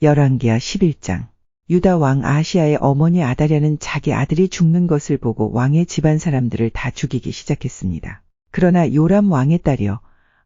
열왕기하 11장. 유다 왕 아하시야의 어머니 아달랴는 자기 아들이 죽는 것을 보고 왕의 집안 사람들을 다 죽이기 시작했습니다. 그러나 요람 왕의 딸이여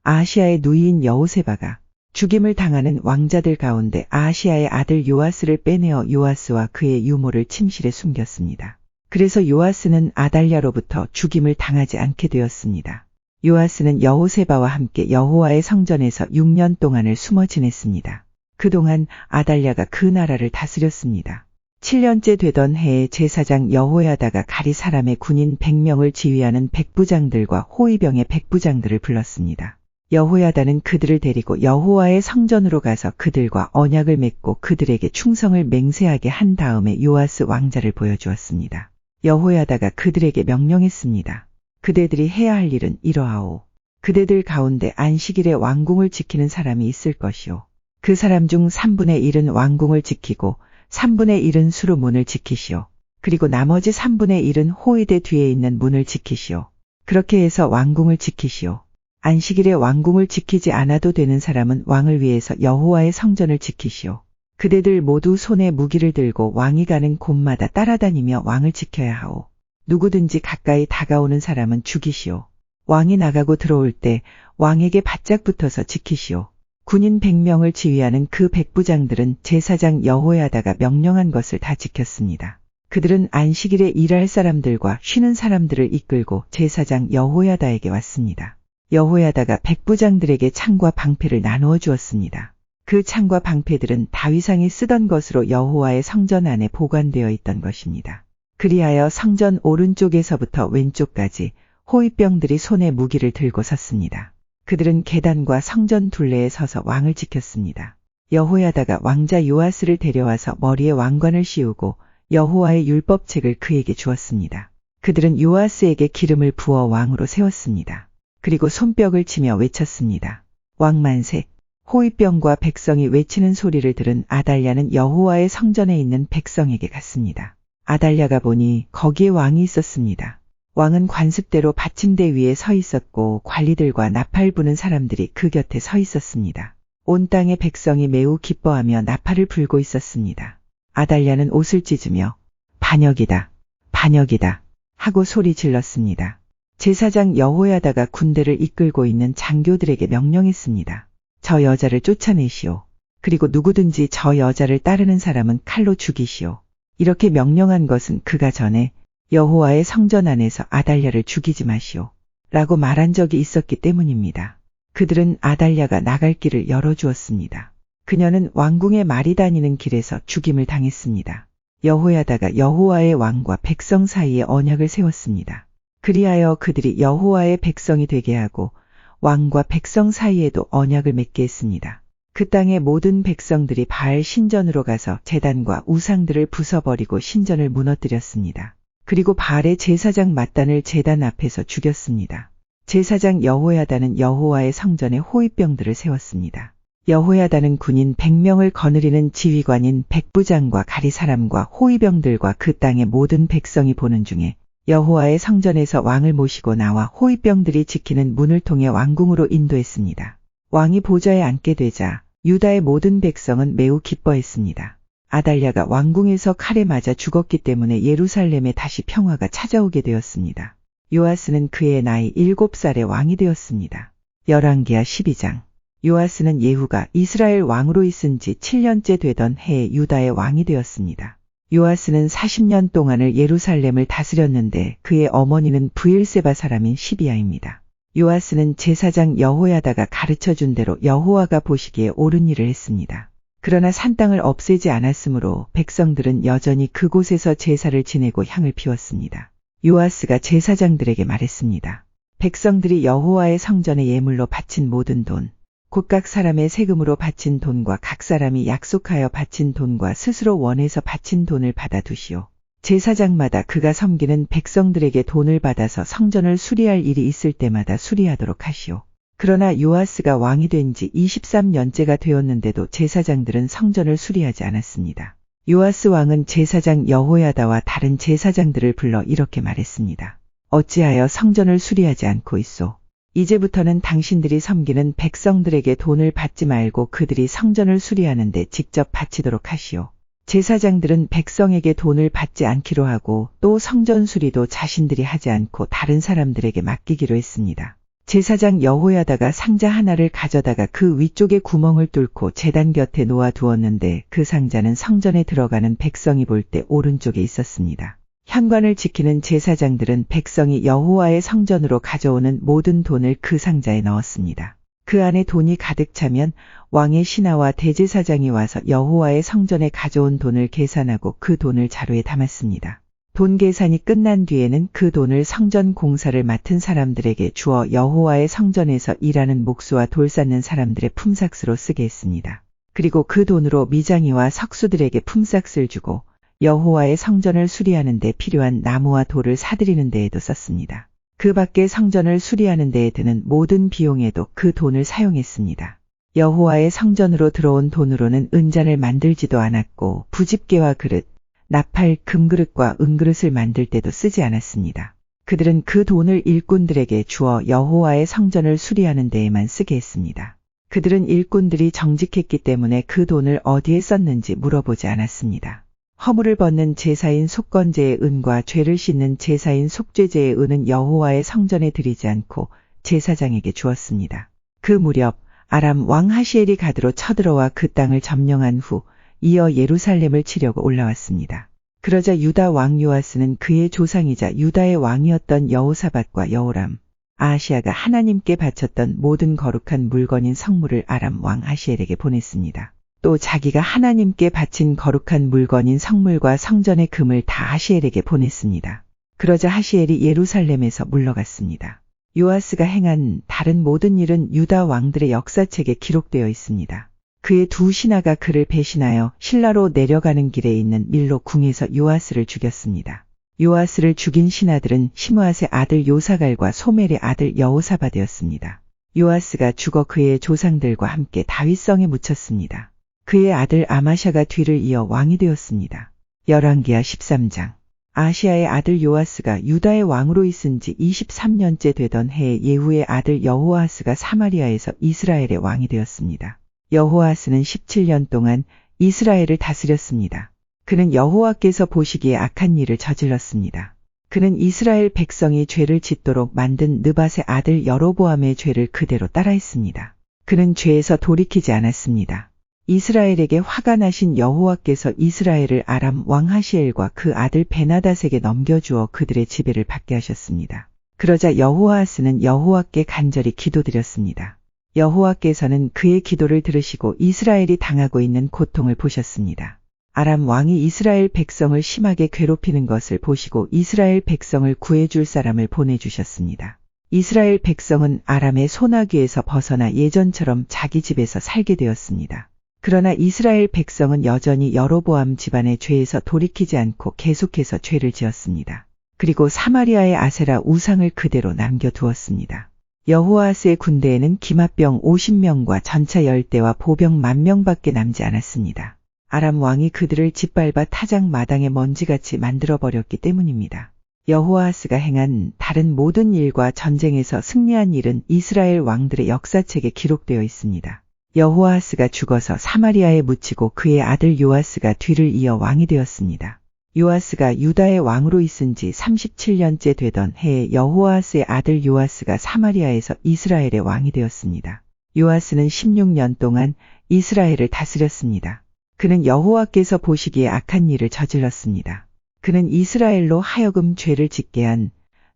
아하시야의 누이인 여호세바가 죽임을 당하는 왕자들 가운데 아하시야의 아들 요아스를 빼내어 요아스와 그의 유모를 침실에 숨겼습니다. 그래서 요아스는 아달랴로부터 죽임을 당하지 않게 되었습니다. 요아스는 여호세바와 함께 여호와의 성전에서 6년 동안을 숨어 지냈습니다. 그동안 아달랴가 그 나라를 다스렸습니다. 7년째 되던 해에 제사장 여호야다가 가리 사람의 군인 100명을 지휘하는 백부장들과 호위병의 백부장들을 불렀습니다. 여호야다는 그들을 데리고 여호와의 성전으로 가서 그들과 언약을 맺고 그들에게 충성을 맹세하게 한 다음에 요아스 왕자를 보여주었습니다. 여호야다가 그들에게 명령했습니다. 그대들이 해야 할 일은 이러하오. 그대들 가운데 안식일에 왕궁을 지키는 사람이 있을 것이오. 그 사람 중 3분의 1은 왕궁을 지키고 3분의 1은 수로 문을 지키시오. 그리고 나머지 3분의 1은 호위대 뒤에 있는 문을 지키시오. 그렇게 해서 왕궁을 지키시오. 안식일에 왕궁을 지키지 않아도 되는 사람은 왕을 위해서 여호와의 성전을 지키시오. 그대들 모두 손에 무기를 들고 왕이 가는 곳마다 따라다니며 왕을 지켜야 하오. 누구든지 가까이 다가오는 사람은 죽이시오. 왕이 나가고 들어올 때 왕에게 바짝 붙어서 지키시오. 군인 100명을 지휘하는 그 백부장들은 제사장 여호야다가 명령한 것을 다 지켰습니다. 그들은 안식일에 일할 사람들과 쉬는 사람들을 이끌고 제사장 여호야다에게 왔습니다. 여호야다가 백부장들에게 창과 방패를 나누어 주었습니다. 그 창과 방패들은 다윗왕이 쓰던 것으로 여호와의 성전 안에 보관되어 있던 것입니다. 그리하여 성전 오른쪽에서부터 왼쪽까지 호위병들이 손에 무기를 들고 섰습니다. 그들은 계단과 성전 둘레에 서서 왕을 지켰습니다. 여호야다가 왕자 요아스를 데려와서 머리에 왕관을 씌우고 여호와의 율법책을 그에게 주었습니다. 그들은 요아스에게 기름을 부어 왕으로 세웠습니다. 그리고 손뼉을 치며 외쳤습니다. 왕만세. 호위병과 백성이 외치는 소리를 들은 아달랴는 여호와의 성전에 있는 백성에게 갔습니다. 아달랴가 보니 거기에 왕이 있었습니다. 왕은 관습대로 받침대 위에 서 있었고 관리들과 나팔 부는 사람들이 그 곁에 서 있었습니다. 온 땅의 백성이 매우 기뻐하며 나팔을 불고 있었습니다. 아달랴는 옷을 찢으며 반역이다, 반역이다 하고 소리 질렀습니다. 제사장 여호야다가 군대를 이끌고 있는 장교들에게 명령했습니다. 저 여자를 쫓아내시오. 그리고 누구든지 저 여자를 따르는 사람은 칼로 죽이시오. 이렇게 명령한 것은 그가 전에 여호와의 성전 안에서 아달랴를 죽이지 마시오. 라고 말한 적이 있었기 때문입니다. 그들은 아달랴가 나갈 길을 열어주었습니다. 그녀는 왕궁에 말이 다니는 길에서 죽임을 당했습니다. 여호야다가 여호와의 왕과 백성 사이에 언약을 세웠습니다. 그리하여 그들이 여호와의 백성이 되게 하고 왕과 백성 사이에도 언약을 맺게 했습니다. 그 땅의 모든 백성들이 바알 신전으로 가서 제단과 우상들을 부숴버리고 신전을 무너뜨렸습니다. 그리고 바알의 제사장 맏단을 제단 앞에서 죽였습니다. 제사장 여호야다는 여호와의 성전에 호위병들을 세웠습니다. 여호야다는 군인 100명을 거느리는 지휘관인 백부장과 가리 사람과 호위병들과 그 땅의 모든 백성이 보는 중에 여호와의 성전에서 왕을 모시고 나와 호위병들이 지키는 문을 통해 왕궁으로 인도했습니다. 왕이 보좌에 앉게 되자 유다의 모든 백성은 매우 기뻐했습니다. 아달랴가 왕궁에서 칼에 맞아 죽었기 때문에 예루살렘에 다시 평화가 찾아오게 되었습니다. 요아스는 그의 나이 7살에 왕이 되었습니다. 열왕기하 12장. 요아스는 예후가 이스라엘 왕으로 있은 지 7년째 되던 해에 유다의 왕이 되었습니다. 요아스는 40년 동안을 예루살렘을 다스렸는데 그의 어머니는 브엘세바 사람인 시비야입니다. 요아스는 제사장 여호야다가 가르쳐준 대로 여호와가 보시기에 옳은 일을 했습니다. 그러나 산땅을 없애지 않았으므로 백성들은 여전히 그곳에서 제사를 지내고 향을 피웠습니다. 요아스가 제사장들에게 말했습니다. 백성들이 여호와의 성전에 예물로 바친 모든 돈, 곧 각 사람의 세금으로 바친 돈과 각 사람이 약속하여 바친 돈과 스스로 원해서 바친 돈을 받아두시오. 제사장마다 그가 섬기는 백성들에게 돈을 받아서 성전을 수리할 일이 있을 때마다 수리하도록 하시오. 그러나 요아스가 왕이 된 지 23년째가 되었는데도 제사장들은 성전을 수리하지 않았습니다. 요아스 왕은 제사장 여호야다와 다른 제사장들을 불러 이렇게 말했습니다. 어찌하여 성전을 수리하지 않고 있소? 이제부터는 당신들이 섬기는 백성들에게 돈을 받지 말고 그들이 성전을 수리하는데 직접 바치도록 하시오. 제사장들은 백성에게 돈을 받지 않기로 하고 또 성전 수리도 자신들이 하지 않고 다른 사람들에게 맡기기로 했습니다. 제사장 여호야다가 상자 하나를 가져다가 그 위쪽에 구멍을 뚫고 제단 곁에 놓아 두었는데 그 상자는 성전에 들어가는 백성이 볼 때 오른쪽에 있었습니다. 현관을 지키는 제사장들은 백성이 여호와의 성전으로 가져오는 모든 돈을 그 상자에 넣었습니다. 그 안에 돈이 가득 차면 왕의 신하와 대제사장이 와서 여호와의 성전에 가져온 돈을 계산하고 그 돈을 자루에 담았습니다. 돈 계산이 끝난 뒤에는 그 돈을 성전 공사를 맡은 사람들에게 주어 여호와의 성전에서 일하는 목수와 돌 쌓는 사람들의 품삯으로 쓰게 했습니다. 그리고 그 돈으로 미장이와 석수들에게 품삯을 주고 여호와의 성전을 수리하는 데 필요한 나무와 돌을 사들이는 데에도 썼습니다. 그 밖에 성전을 수리하는 데에 드는 모든 비용에도 그 돈을 사용했습니다. 여호와의 성전으로 들어온 돈으로는 은잔을 만들지도 않았고 부집게와 그릇, 나팔, 금그릇과 은그릇을 만들 때도 쓰지 않았습니다. 그들은 그 돈을 일꾼들에게 주어 여호와의 성전을 수리하는 데에만 쓰게 했습니다. 그들은 일꾼들이 정직했기 때문에 그 돈을 어디에 썼는지 물어보지 않았습니다. 허물을 벗는 제사인 속건제의 은과 죄를 씻는 제사인 속죄제의 은은 여호와의 성전에 들이지 않고 제사장에게 주었습니다. 그 무렵 아람 왕 하시엘이 가드로 쳐들어와 그 땅을 점령한 후 이어 예루살렘을 치려고 올라왔습니다. 그러자 유다 왕 요아스는 그의 조상이자 유다의 왕이었던 여호사밧과 여호람, 아하시아가 하나님께 바쳤던 모든 거룩한 물건인 성물을 아람 왕 하시엘에게 보냈습니다. 또 자기가 하나님께 바친 거룩한 물건인 성물과 성전의 금을 다 하시엘에게 보냈습니다. 그러자 하시엘이 예루살렘에서 물러갔습니다. 요아스가 행한 다른 모든 일은 유다 왕들의 역사책에 기록되어 있습니다. 그의 두 신하가 그를 배신하여 실라로 내려가는 길에 있는 밀로 궁에서 요아스를 죽였습니다. 요아스를 죽인 신하들은 시므앗의 아들 요사갈과 소멜의 아들 여호사밧이었습니다. 요아스가 죽어 그의 조상들과 함께 다윗성에 묻혔습니다. 그의 아들 아마샤가 뒤를 이어 왕이 되었습니다. 열왕기하 13장. 아시아의 아들 요아스가 유다의 왕으로 있은 지 23년째 되던 해에 예후의 아들 여호아스가 사마리아에서 이스라엘의 왕이 되었습니다. 여호아스는 17년 동안 이스라엘을 다스렸습니다. 그는 여호와께서 보시기에 악한 일을 저질렀습니다. 그는 이스라엘 백성이 죄를 짓도록 만든 느밧의 아들 여로보암의 죄를 그대로 따라했습니다. 그는 죄에서 돌이키지 않았습니다. 이스라엘에게 화가 나신 여호와께서 이스라엘을 아람 왕 하시엘과 그 아들 베나닷에게 넘겨주어 그들의 지배를 받게 하셨습니다. 그러자 여호아스는 여호와께 간절히 기도드렸습니다. 여호와께서는 그의 기도를 들으시고 이스라엘이 당하고 있는 고통을 보셨습니다. 아람 왕이 이스라엘 백성을 심하게 괴롭히는 것을 보시고 이스라엘 백성을 구해줄 사람을 보내주셨습니다. 이스라엘 백성은 아람의 소나귀에서 벗어나 예전처럼 자기 집에서 살게 되었습니다. 그러나 이스라엘 백성은 여전히 여로보암 집안의 죄에서 돌이키지 않고 계속해서 죄를 지었습니다. 그리고 사마리아의 아세라 우상을 그대로 남겨두었습니다. 여호아스의 군대에는 기마병 50명과 전차 10대와 보병 10,000명밖에 남지 않았습니다. 아람 왕이 그들을 짓밟아 타작 마당에 먼지같이 만들어버렸기 때문입니다. 여호아스가 행한 다른 모든 일과 전쟁에서 승리한 일은 이스라엘 왕들의 역사책에 기록되어 있습니다. 여호아스가 죽어서 사마리아에 묻히고 그의 아들 요아스가 뒤를 이어 왕이 되었습니다. 요아스가 유다의 왕으로 있은 지 37년째 되던 해에 여호아스의 아들 요아스가 사마리아에서 이스라엘의 왕이 되었습니다. 요아스는 16년 동안 이스라엘을 다스렸습니다. 그는 여호와께서 보시기에 악한 일을 저질렀습니다. 그는 이스라엘로 하여금 죄를 짓게 한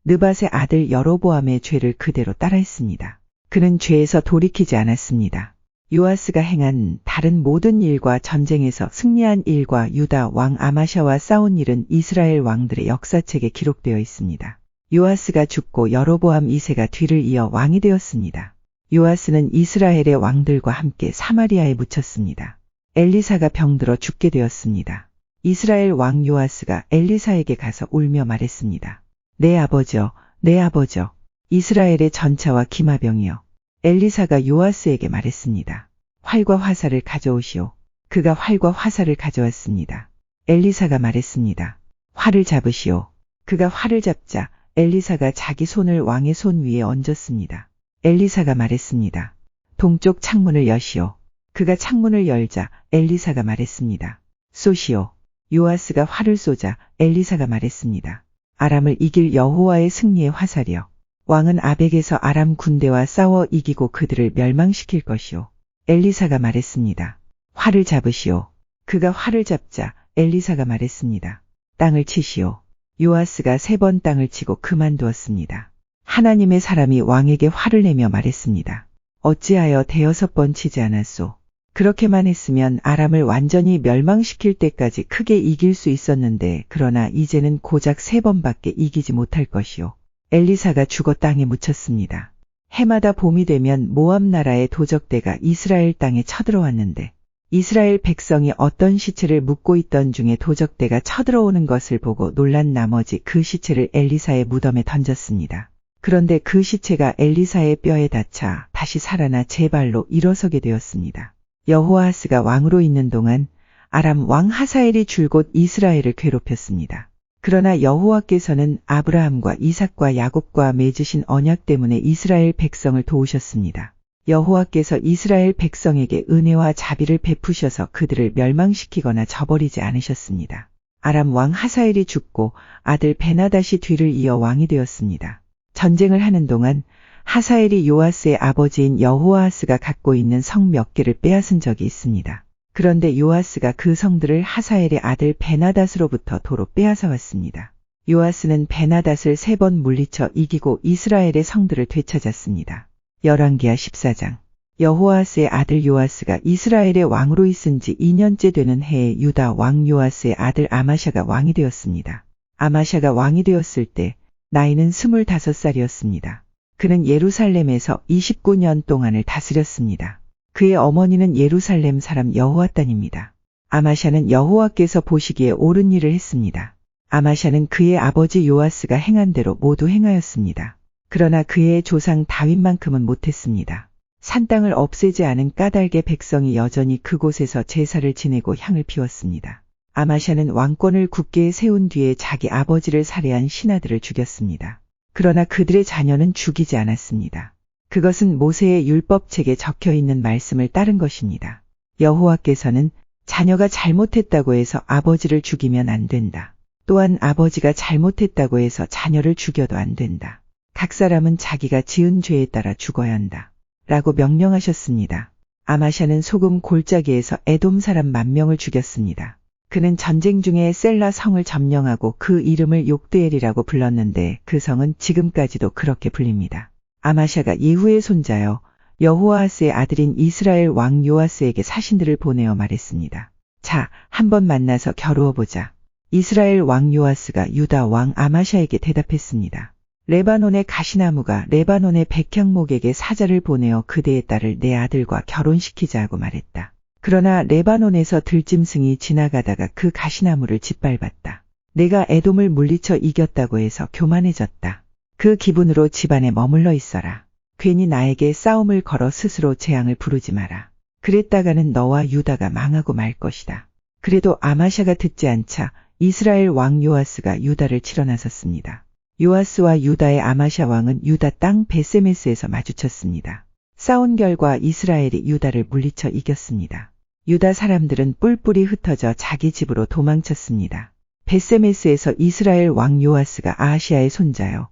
느밧의 아들 여로보암의 죄를 그대로 따라했습니다. 그는 죄에서 돌이키지 않았습니다. 요아스가 행한 다른 모든 일과 전쟁에서 승리한 일과 유다 왕 아마샤와 싸운 일은 이스라엘 왕들의 역사책에 기록되어 있습니다. 요아스가 죽고 여로보암 2세가 뒤를 이어 왕이 되었습니다. 요아스는 이스라엘의 왕들과 함께 사마리아에 묻혔습니다. 엘리사가 병들어 죽게 되었습니다. 이스라엘 왕 요아스가 엘리사에게 가서 울며 말했습니다. 내 아버지여, 내 아버지여, 이스라엘의 전차와 기마병이여. 엘리사가 요아스에게 말했습니다. 활과 화살을 가져오시오. 그가 활과 화살을 가져왔습니다. 엘리사가 말했습니다. 활을 잡으시오. 그가 활을 잡자 엘리사가 자기 손을 왕의 손 위에 얹었습니다. 엘리사가 말했습니다. 동쪽 창문을 여시오. 그가 창문을 열자 엘리사가 말했습니다. 쏘시오. 요아스가 활을 쏘자 엘리사가 말했습니다. 아람을 이길 여호와의 승리의 화살이여. 왕은 아벡에서 아람 군대와 싸워 이기고 그들을 멸망시킬 것이오. 엘리사가 말했습니다. 활을 잡으시오. 그가 활을 잡자 엘리사가 말했습니다. 땅을 치시오. 요아스가 3번 땅을 치고 그만두었습니다. 하나님의 사람이 왕에게 화를 내며 말했습니다. 어찌하여 5번 치지 않았소? 그렇게만 했으면 아람을 완전히 멸망시킬 때까지 크게 이길 수 있었는데 그러나 이제는 고작 3번밖에 이기지 못할 것이오. 엘리사가 죽어 땅에 묻혔습니다. 해마다 봄이 되면 모압 나라의 도적대가 이스라엘 땅에 쳐들어왔는데 이스라엘 백성이 어떤 시체를 묻고 있던 중에 도적대가 쳐들어오는 것을 보고 놀란 나머지 그 시체를 엘리사의 무덤에 던졌습니다. 그런데 그 시체가 엘리사의 뼈에 닿자 다시 살아나 제 발로 일어서게 되었습니다. 여호아하스가 왕으로 있는 동안 아람 왕 하사엘이 줄곧 이스라엘을 괴롭혔습니다. 그러나 여호와께서는 아브라함과 이삭과 야곱과 맺으신 언약 때문에 이스라엘 백성을 도우셨습니다. 여호와께서 이스라엘 백성에게 은혜와 자비를 베푸셔서 그들을 멸망시키거나 저버리지 않으셨습니다. 아람 왕 하사엘이 죽고 아들 베나닷이 뒤를 이어 왕이 되었습니다. 전쟁을 하는 동안 하사엘이 요아스의 아버지인 여호아하스가 갖고 있는 성 몇 개를 빼앗은 적이 있습니다. 그런데 요아스가 그 성들을 하사엘의 아들 베나닷으로부터 도로 빼앗아 왔습니다. 요아스는 베나닷을 3번 물리쳐 이기고 이스라엘의 성들을 되찾았습니다. 열왕기하 14장. 여호아스의 아들 요아스가 이스라엘의 왕으로 있은 지 2년째 되는 해에 유다 왕 요아스의 아들 아마샤가 왕이 되었습니다. 아마샤가 왕이 되었을 때 나이는 25살이었습니다. 그는 예루살렘에서 29년 동안을 다스렸습니다. 그의 어머니는 예루살렘 사람 여호아단입니다. 아마샤는 여호와께서 보시기에 옳은 일을 했습니다. 아마샤는 그의 아버지 요아스가 행한 대로 모두 행하였습니다. 그러나 그의 조상 다윗만큼은 못했습니다. 산 땅을 없애지 않은 까닭에 백성이 여전히 그곳에서 제사를 지내고 향을 피웠습니다. 아마샤는 왕권을 굳게 세운 뒤에 자기 아버지를 살해한 신하들을 죽였습니다. 그러나 그들의 자녀는 죽이지 않았습니다. 그것은 모세의 율법책에 적혀 있는 말씀을 따른 것입니다. 여호와께서는 자녀가 잘못했다고 해서 아버지를 죽이면 안 된다. 또한 아버지가 잘못했다고 해서 자녀를 죽여도 안 된다. 각 사람은 자기가 지은 죄에 따라 죽어야 한다. 라고 명령하셨습니다. 아마샤는 소금 골짜기에서 에돔 사람 10,000명을 죽였습니다. 그는 전쟁 중에 셀라 성을 점령하고 그 이름을 욕드엘이라고 불렀는데 그 성은 지금까지도 그렇게 불립니다. 아마샤가 예후의 손자여 여호아하스의 아들인 이스라엘 왕 요아스에게 사신들을 보내어 말했습니다. 자, 한번 만나서 겨루어보자. 이스라엘 왕 요아스가 유다 왕 아마샤에게 대답했습니다. 레바논의 가시나무가 레바논의 백향목에게 사자를 보내어 그대의 딸을 내 아들과 결혼시키자 하고 말했다. 그러나 레바논에서 들짐승이 지나가다가 그 가시나무를 짓밟았다. 내가 에돔을 물리쳐 이겼다고 해서 교만해졌다. 그 기분으로 집안에 머물러 있어라. 괜히 나에게 싸움을 걸어 스스로 재앙을 부르지 마라. 그랬다가는 너와 유다가 망하고 말 것이다. 그래도 아마샤가 듣지 않자 이스라엘 왕 요아스가 유다를 치러 나섰습니다. 요아스와 유다의 아마샤 왕은 유다 땅 베세메스에서 마주쳤습니다. 싸운 결과 이스라엘이 유다를 물리쳐 이겼습니다. 유다 사람들은 뿔뿔이 흩어져 자기 집으로 도망쳤습니다. 베세메스에서 이스라엘 왕 요아스가 아하시아의 손자여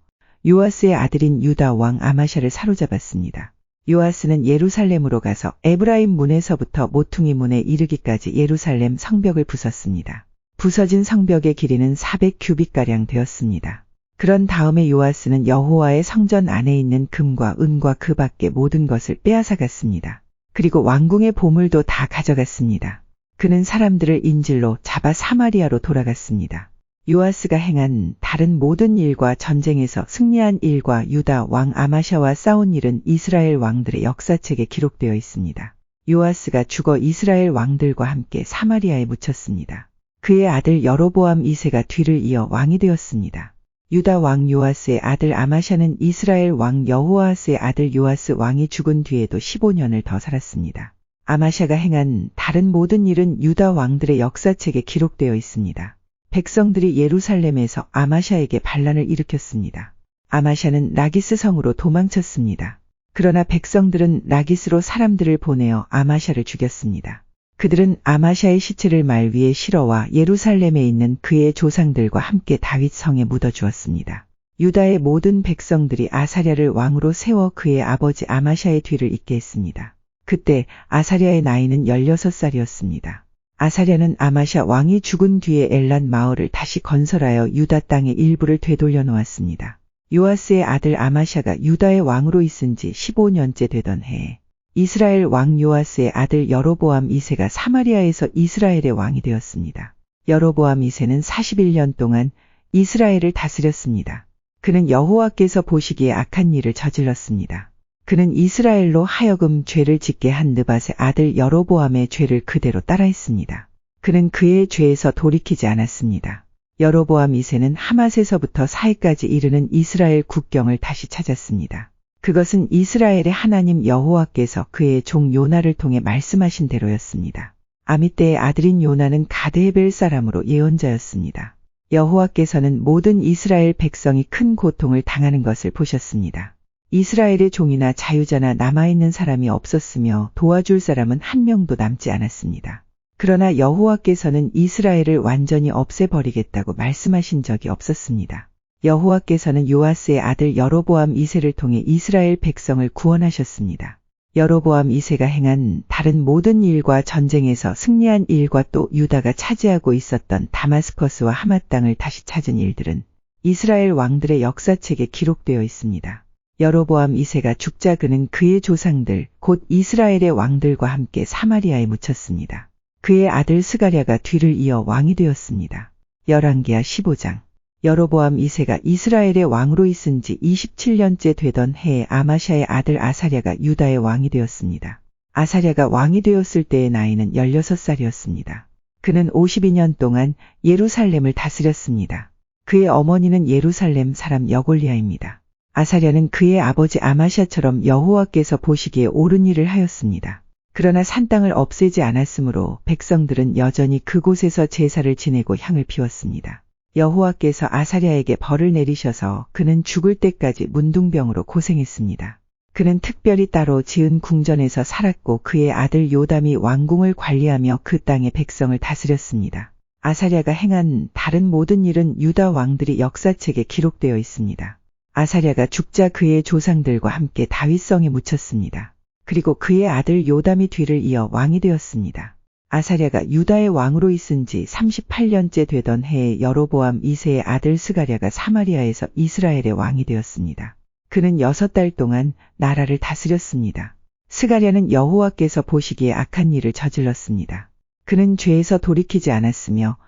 요아스의 아들인 유다 왕 아마샤를 사로잡았습니다. 요아스는 예루살렘으로 가서 에브라임 문에서부터 모퉁이 문에 이르기까지 예루살렘 성벽을 부쉈습니다. 부서진 성벽의 길이는 400규빗가량 되었습니다. 그런 다음에 요아스는 여호와의 성전 안에 있는 금과 은과 그 밖의 모든 것을 빼앗아갔습니다. 그리고 왕궁의 보물도 다 가져갔습니다. 그는 사람들을 인질로 잡아 사마리아로 돌아갔습니다. 요아스가 행한 다른 모든 일과 전쟁에서 승리한 일과 유다 왕 아마샤와 싸운 일은 이스라엘 왕들의 역사책에 기록되어 있습니다. 요아스가 죽어 이스라엘 왕들과 함께 사마리아에 묻혔습니다. 그의 아들 여로보암 2세가 뒤를 이어 왕이 되었습니다. 유다 왕 요아스의 아들 아마샤는 이스라엘 왕 여호아스의 아들 요아스 왕이 죽은 뒤에도 15년을 더 살았습니다. 아마샤가 행한 다른 모든 일은 유다 왕들의 역사책에 기록되어 있습니다. 백성들이 예루살렘에서 아마샤에게 반란을 일으켰습니다. 아마샤는 라기스 성으로 도망쳤습니다. 그러나 백성들은 라기스로 사람들을 보내어 아마샤를 죽였습니다. 그들은 아마샤의 시체를 말 위에 실어와 예루살렘에 있는 그의 조상들과 함께 다윗 성에 묻어주었습니다. 유다의 모든 백성들이 아사랴를 왕으로 세워 그의 아버지 아마샤의 뒤를 잇게 했습니다. 그때 아사랴의 나이는 16살이었습니다. 아사랴는 아마샤 왕이 죽은 뒤에 엘란 마을을 다시 건설하여 유다 땅의 일부를 되돌려 놓았습니다. 요아스의 아들 아마샤가 유다의 왕으로 있은 지 15년째 되던 해에 이스라엘 왕 요아스의 아들 여로보암 2세가 사마리아에서 이스라엘의 왕이 되었습니다. 여로보암 2세는 41년 동안 이스라엘을 다스렸습니다. 그는 여호와께서 보시기에 악한 일을 저질렀습니다. 그는 이스라엘로 하여금 죄를 짓게 한 느밧의 아들 여로보암의 죄를 그대로 따라했습니다. 그는 그의 죄에서 돌이키지 않았습니다. 여로보암 2세는 하맛에서부터 사해까지 이르는 이스라엘 국경을 다시 찾았습니다. 그것은 이스라엘의 하나님 여호와께서 그의 종 요나를 통해 말씀하신 대로였습니다. 아미떼의 아들인 요나는 가드헤벨 사람으로 예언자였습니다. 여호와께서는 모든 이스라엘 백성이 큰 고통을 당하는 것을 보셨습니다. 이스라엘의 종이나 자유자나 남아있는 사람이 없었으며 도와줄 사람은 한 명도 남지 않았습니다. 그러나 여호와께서는 이스라엘을 완전히 없애버리겠다고 말씀하신 적이 없었습니다. 여호와께서는 요아스의 아들 여로보암 2세를 통해 이스라엘 백성을 구원하셨습니다. 여로보암 2세가 행한 다른 모든 일과 전쟁에서 승리한 일과 또 유다가 차지하고 있었던 다마스커스와 하맛 땅을 다시 찾은 일들은 이스라엘 왕들의 역사책에 기록되어 있습니다. 여로보암 2세가 죽자 그는 그의 조상들 곧 이스라엘의 왕들과 함께 사마리아에 묻혔습니다. 그의 아들 스가랴가 뒤를 이어 왕이 되었습니다. 열왕기하 15장. 여로보암 2세가 이스라엘의 왕으로 있은 지 27년째 되던 해에 아마샤의 아들 아사랴가 유다의 왕이 되었습니다. 아사랴가 왕이 되었을 때의 나이는 16살이었습니다. 그는 52년 동안 예루살렘을 다스렸습니다. 그의 어머니는 예루살렘 사람 여골리아입니다. 아사랴는 그의 아버지 아마샤처럼 여호와께서 보시기에 옳은 일을 하였습니다. 그러나 산 땅을 없애지 않았으므로 백성들은 여전히 그곳에서 제사를 지내고 향을 피웠습니다. 여호와께서 아사랴에게 벌을 내리셔서 그는 죽을 때까지 문둥병으로 고생했습니다. 그는 특별히 따로 지은 궁전에서 살았고 그의 아들 요담이 왕궁을 관리하며 그 땅의 백성을 다스렸습니다. 아사랴가 행한 다른 모든 일은 유다 왕들이 역사책에 기록되어 있습니다. 아사랴가 죽자 그의 조상들과 함께 다윗성에 묻혔습니다. 그리고 그의 아들 요담이 뒤를 이어 왕이 되었습니다. 아사랴가 유다의 왕으로 있은 지 38년째 되던 해에 여로보암 2세의 아들 스가랴가 사마리아에서 이스라엘의 왕이 되었습니다. 그는 6달 동안 나라를 다스렸습니다. 스가랴는 여호와께서 보시기에 악한 일을 저질렀습니다. 그는 죄에서 돌이키지 않았으며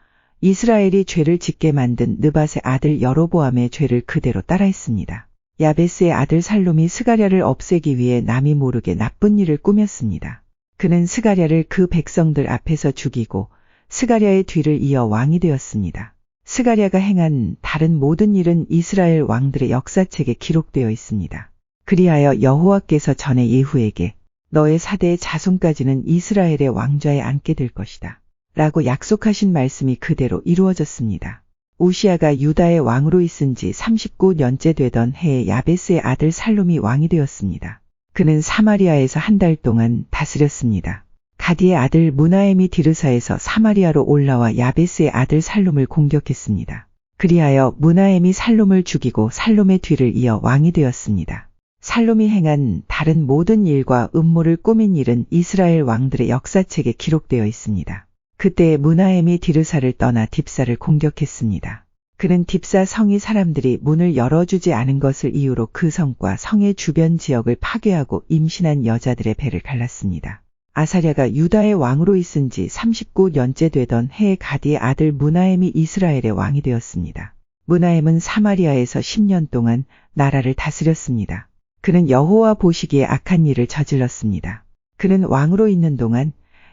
이스라엘이 죄를 짓게 만든 느밧의 아들 여로보암의 죄를 그대로 따라했습니다. 야베스의 아들 살룸이 스가랴를 없애기 위해 남이 모르게 나쁜 일을 꾸몄습니다. 그는 스가랴를 그 백성들 앞에서 죽이고 스가랴의 뒤를 이어 왕이 되었습니다. 스가랴가 행한 다른 모든 일은 이스라엘 왕들의 역사책에 기록되어 있습니다. 그리하여 여호와께서 전에 예후에게 너의 사대의 자손까지는 이스라엘의 왕좌에 앉게 될 것이다 라고 약속하신 말씀이 그대로 이루어졌습니다. 우시아가 유다의 왕으로 있은 지 39년째 되던 해에 야베스의 아들 살룸이 왕이 되었습니다. 그는 사마리아에서 한 달 동안 다스렸습니다. 가디의 아들 무나엠이 디르사에서 사마리아로 올라와 야베스의 아들 살룸을 공격했습니다. 그리하여 무나엠이 살룸을 죽이고 살룸의 뒤를 이어 왕이 되었습니다. 살룸이 행한 다른 모든 일과 음모를 꾸민 일은 이스라엘 왕들의 역사책에 기록되어 있습니다. 그때 무나엠이 디르사를 떠나 딥사를 공격했습니다. 그는 딥사 성이 사람들이 문을 열어주지 않은 것을 이유로 그 성과 성의 주변 지역을 파괴하고 임신한 여자들의 배를 갈랐습니다. 아사랴가 유다의 왕으로 있은 지 39년째 되던 해에 가디의 아들 무나엠이 이스라엘의 왕이 되었습니다. 무나엠은 사마리아에서 10년 동안 나라를 다스렸습니다. 그는 여호와 보시기에 악한 일을 저질렀습니다. 그는 왕으로 있는 동안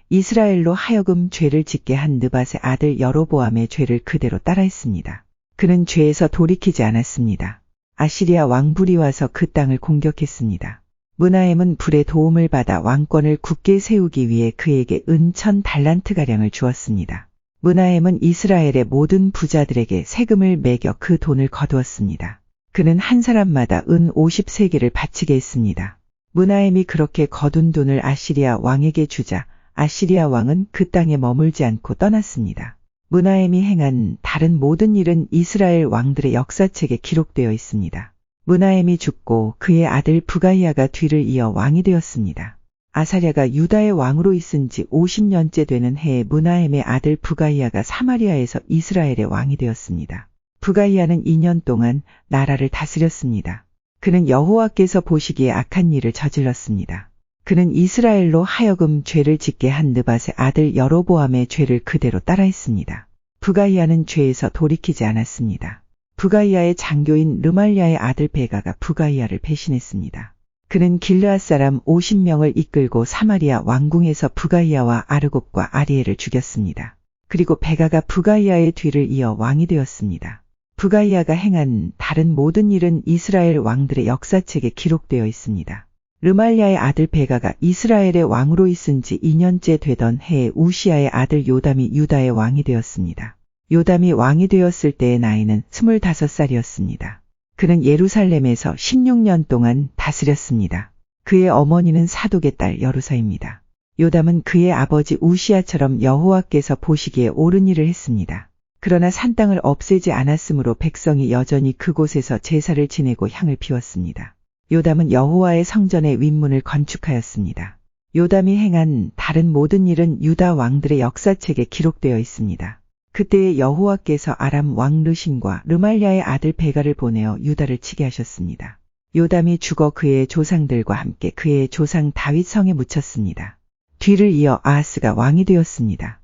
이스라엘로 하여금 죄를 짓게 한 느밧의 아들 여로보암의 죄를 그대로 따라했습니다. 그는 죄에서 돌이키지 않았습니다. 아시리아 왕불이 와서 그 땅을 공격했습니다. 무나엠은 불의 도움을 받아 왕권을 굳게 세우기 위해 그에게 은 1000달란트가량을 주었습니다. 무나엠은 이스라엘의 모든 부자들에게 세금을 매겨 그 돈을 거두었습니다. 그는 한 사람마다 은 50세겔을 바치게 했습니다. 므나엠이 그렇게 거둔 돈을 아시리아 왕에게 주자 아시리아 왕은 그 땅에 머물지 않고 떠났습니다. 므나엠이 행한 다른 모든 일은 이스라엘 왕들의 역사책에 기록되어 있습니다. 므나엠이 죽고 그의 아들 부가이아가 뒤를 이어 왕이 되었습니다. 아사랴가 유다의 왕으로 있은 지 50년째 되는 해에 므나엠의 아들 부가이아가 사마리아에서 이스라엘의 왕이 되었습니다. 부가이아는 2년 동안 나라를 다스렸습니다. 그는 여호와께서 보시기에 악한 일을 저질렀습니다. 그는 이스라엘로 하여금 죄를 짓게 한 느밧의 아들 여로보암의 죄를 그대로 따라했습니다. 부가이아는 죄에서 돌이키지 않았습니다. 부가이아의 장교인 르말랴의 아들 베가가 부가이아를 배신했습니다. 그는 길르앗 사람 50명을 이끌고 사마리아 왕궁에서 부가이아와 아르곱과 아리엘을 죽였습니다. 그리고 베가가 부가이아의 뒤를 이어 왕이 되었습니다. 부가이아가 행한 다른 모든 일은 이스라엘 왕들의 역사책에 기록되어 있습니다. 르말랴의 아들 베가가 이스라엘의 왕으로 있은 지 2년째 되던 해에 우시아의 아들 요담이 유다의 왕이 되었습니다. 요담이 왕이 되었을 때의 나이는 25살이었습니다. 그는 예루살렘에서 16년 동안 다스렸습니다. 그의 어머니는 사독의 딸 여루사입니다. 요담은 그의 아버지 우시아처럼 여호와께서 보시기에 옳은 일을 했습니다. 그러나 산 땅을 없애지 않았으므로 백성이 여전히 그곳에서 제사를 지내고 향을 피웠습니다. 요담은 여호와의 성전의 윗문을 건축하였습니다. 요담이 행한 다른 모든 일은 유다 왕들의 역사책에 기록되어 있습니다. 그때에 여호와께서 아람 왕 르신과 르말랴의 아들 베가를 보내어 유다를 치게 하셨습니다. 요담이 죽어 그의 조상들과 함께 그의 조상 다윗 성에 묻혔습니다. 뒤를 이어 아하스가 왕이 되었습니다.